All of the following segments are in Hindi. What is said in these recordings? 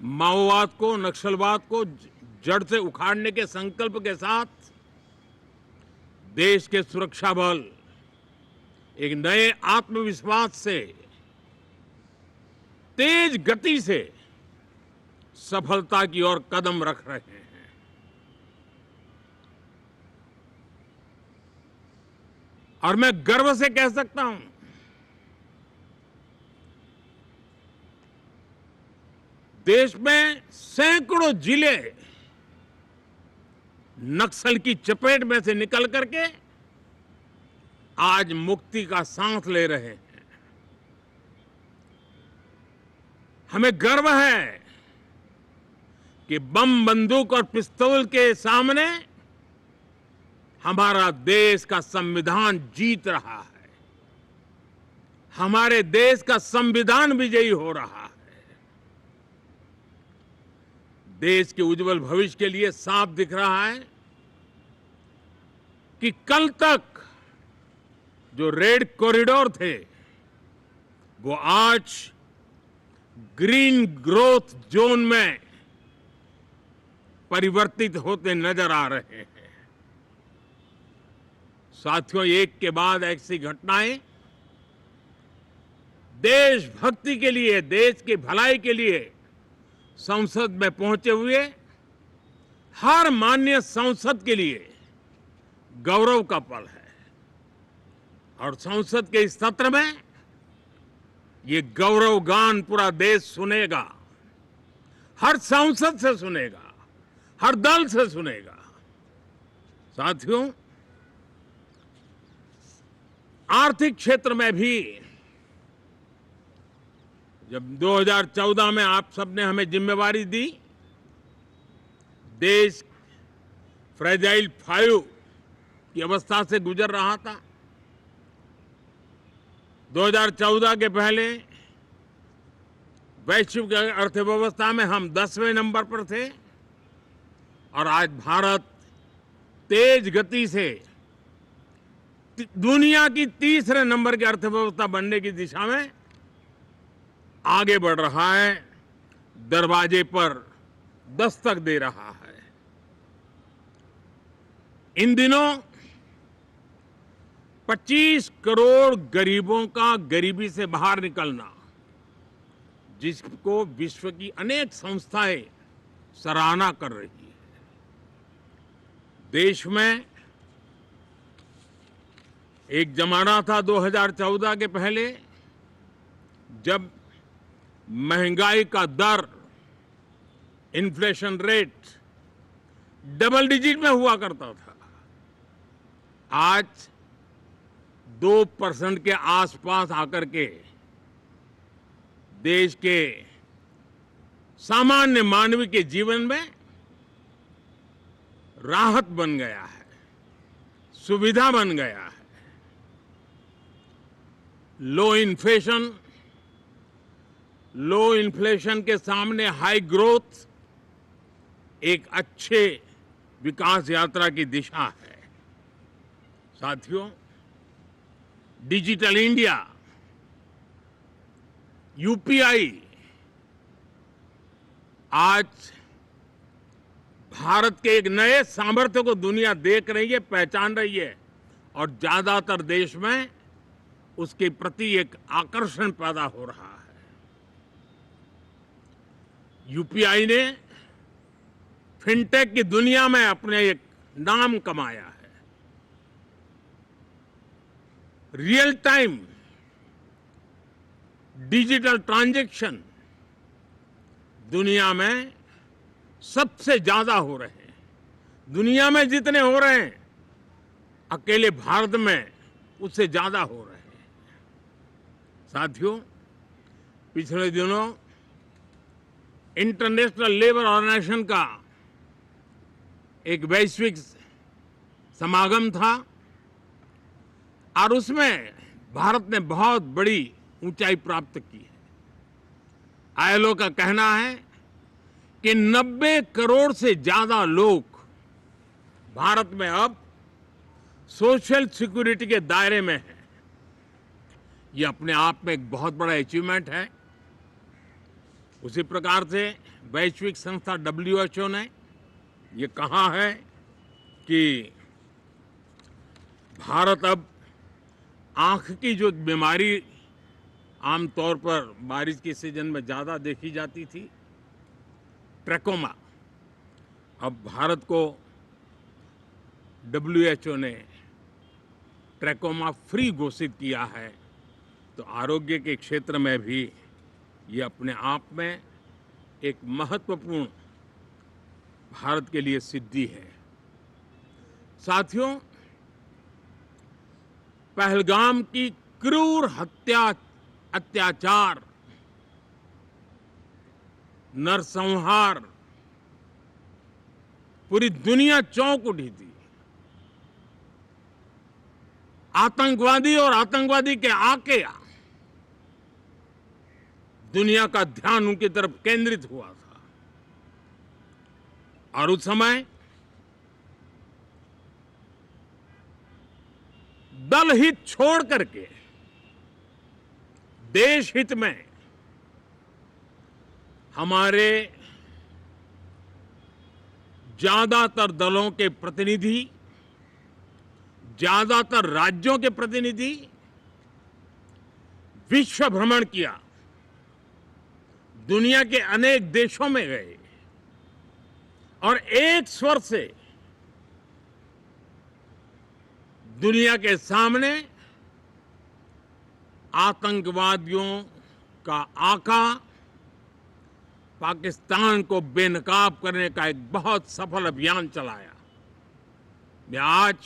माओवाद को, नक्सलवाद को जड़ से उखाड़ने के संकल्प के साथ देश के सुरक्षा बल एक नए आत्मविश्वास से, तेज गति से सफलता की ओर कदम रख रहे हैं। और मैं गर्व से कह सकता हूं, देश में सैकड़ों जिले नक्सल की चपेट में से निकल करके आज मुक्ति का सांस ले रहे हैं। हमें गर्व है कि बम, बंदूक और पिस्तौल के सामने हमारा देश का संविधान जीत रहा है। हमारे देश का संविधान विजयी हो रहा है। देश के उज्जवल भविष्य के लिए साफ दिख रहा है कि कल तक जो रेड कॉरिडोर थे वो आज ग्रीन ग्रोथ जोन में परिवर्तित होते नजर आ रहे हैं। साथियों, एक के बाद ऐसी घटनाएं देशभक्ति के लिए, देश की भलाई के लिए संसद में पहुंचे हुए हर माननीय सांसद के लिए गौरव का पल है। और संसद के इस सत्र में ये गौरव गान पूरा देश सुनेगा, हर सांसद से सुनेगा, हर दल से सुनेगा। साथियों, आर्थिक क्षेत्र में भी जब 2014 में आप सबने हमें जिम्मेवारी दी, देश फ्रेजाइल 5 की अवस्था से गुजर रहा था। 2014 के पहले वैश्विक अर्थव्यवस्था में हम 10वें नंबर पर थे और आज भारत तेज गति से दुनिया की तीसरे नंबर की अर्थव्यवस्था बनने की दिशा में आगे बढ़ रहा है, दरवाजे पर दस्तक दे रहा है। इन दिनों 25 करोड़ गरीबों का गरीबी से बाहर निकलना, जिसको विश्व की अनेक संस्थाएं सराहना कर रही है। देश में एक जमाना था 2014 के पहले जब महंगाई का दर, इन्फ्लेशन रेट डबल डिजिट में हुआ करता था। आज 2% के आसपास आकर के देश के सामान्य मानव के जीवन में राहत बन गया है, सुविधा बन गया है। लो इन्फ्लेशन के सामने हाई ग्रोथ एक अच्छे विकास यात्रा की दिशा है। साथियों, डिजिटल इंडिया, यूपीआई आज भारत के एक नए सामर्थ्य को दुनिया देख रही है, पहचान रही है और ज्यादातर देश में उसके प्रति एक आकर्षण पैदा हो रहा है। यूपीआई ने फिनटेक की दुनिया में अपने एक नाम कमाया है। रियल टाइम डिजिटल ट्रांजैक्शन दुनिया में सबसे ज्यादा हो रहे हैं। दुनिया में जितने हो रहे हैं, अकेले भारत में उससे ज्यादा हो रहे हैं। साथियों, पिछले दिनों इंटरनेशनल लेबर ऑर्गेनाइजेशन का एक वैश्विक समागम था और उसमें भारत ने बहुत बड़ी ऊंचाई प्राप्त की है। आईएलओ का कहना है कि 90 करोड़ से ज्यादा लोग भारत में अब सोशल सिक्योरिटी के दायरे में हैं। ये अपने आप में एक बहुत बड़ा अचीवमेंट है। उसी प्रकार से वैश्विक संस्था WHO ने ये कहा है कि भारत अब आंख की जो बीमारी आमतौर पर बारिश के सीजन में ज़्यादा देखी जाती थी, ट्रैकोमा, अब भारत को WHO ने ट्रैकोमा फ्री घोषित किया है। तो आरोग्य के क्षेत्र में भी ये अपने आप में एक महत्वपूर्ण भारत के लिए सिद्धि है। साथियों, पहलगाम की क्रूर हत्या, अत्याचार, नरसंहार, पूरी दुनिया चौंक उठी थी। आतंकवादी और आतंकवादी के आके दुनिया का ध्यान उनकी तरफ केंद्रित हुआ था और उस समय दल हित छोड़ करके देश हित में हमारे ज्यादातर दलों के प्रतिनिधि, ज्यादातर राज्यों के प्रतिनिधि विश्व भ्रमण किया, दुनिया के अनेक देशों में गए और एक स्वर से दुनिया के सामने आतंकवादियों का आका पाकिस्तान को बेनकाब करने का एक बहुत सफल अभियान चलाया। मैं आज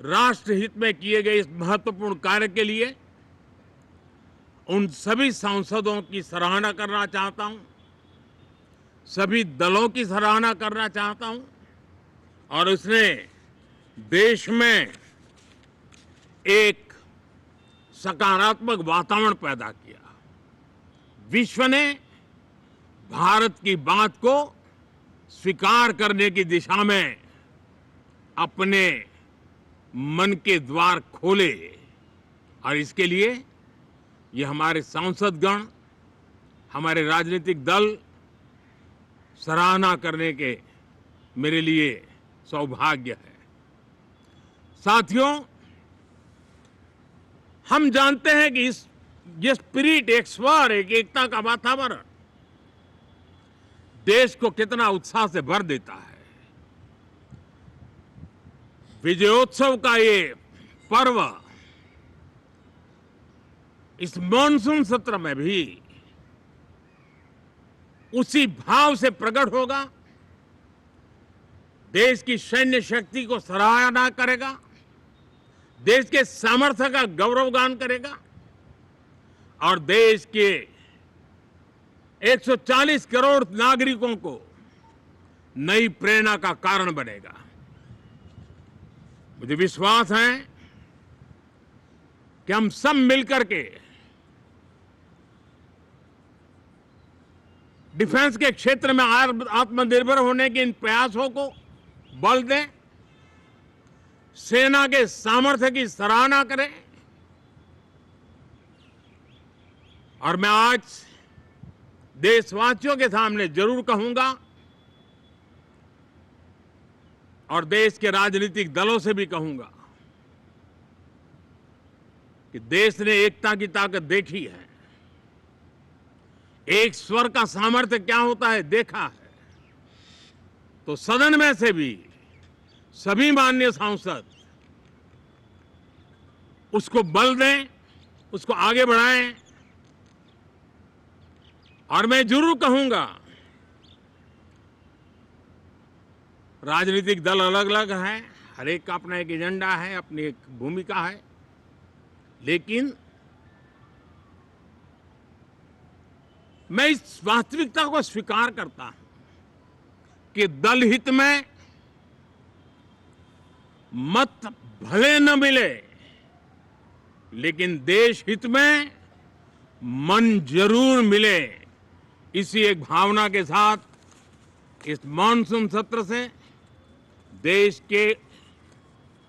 राष्ट्रहित में किए गए इस महत्वपूर्ण कार्य के लिए उन सभी सांसदों की सराहना करना चाहता हूं, सभी दलों की सराहना करना चाहता हूं और उसने देश में एक सकारात्मक वातावरण पैदा किया। विश्व ने भारत की बात को स्वीकार करने की दिशा में अपने मन के द्वार खोले और इसके लिए ये हमारे सांसदगण, हमारे राजनीतिक दल सराहना करने के मेरे लिए सौभाग्य है। साथियों, हम जानते हैं कि ये स्पिरिट, एक स्वर, एक एकता का वातावरण देश को कितना उत्साह से भर देता है। विजयोत्सव का ये पर्व इस मॉनसून सत्र में भी उसी भाव से प्रकट होगा। देश की सैन्य शक्ति को सराहना करेगा, देश के सामर्थ्य का गौरवगान करेगा और देश के 140 करोड़ नागरिकों को नई प्रेरणा का कारण बनेगा। मुझे विश्वास है कि हम सब मिलकर के डिफेंस के क्षेत्र में आत्मनिर्भर होने के इन प्रयासों को बल दें, सेना के सामर्थ्य की सराहना करें और मैं आज देशवासियों के सामने जरूर कहूंगा और देश के राजनीतिक दलों से भी कहूंगा कि देश ने एकता की ताकत देखी है, एक स्वर का सामर्थ्य क्या होता है देखा है। तो सदन में से भी सभी माननीय सांसद उसको बल दें, उसको आगे बढ़ाएं और मैं जरूर कहूंगा, राजनीतिक दल अलग अलग हैं, हर एक का अपना एक एजेंडा है, अपनी एक भूमिका है, लेकिन मैं इस वास्तविकता को स्वीकार करता हूं कि दल हित में मत भले न मिले, लेकिन देश हित में मन जरूर मिले। इसी एक भावना के साथ इस मॉनसून सत्र से देश के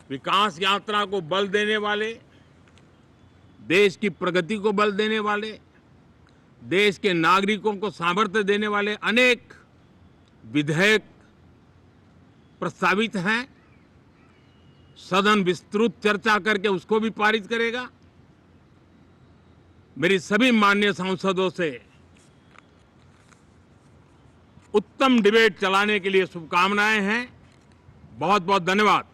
विकास यात्रा को बल देने वाले, देश की प्रगति को बल देने वाले देश के नागरिकों को सामर्थ्य देने वाले अनेक विधेयक प्रस्तावित हैं। सदन विस्तृत चर्चा करके उसको भी पारित करेगा। मेरी सभी माननीय सांसदों से उत्तम डिबेट चलाने के लिए शुभकामनाएं हैं। बहुत बहुत धन्यवाद।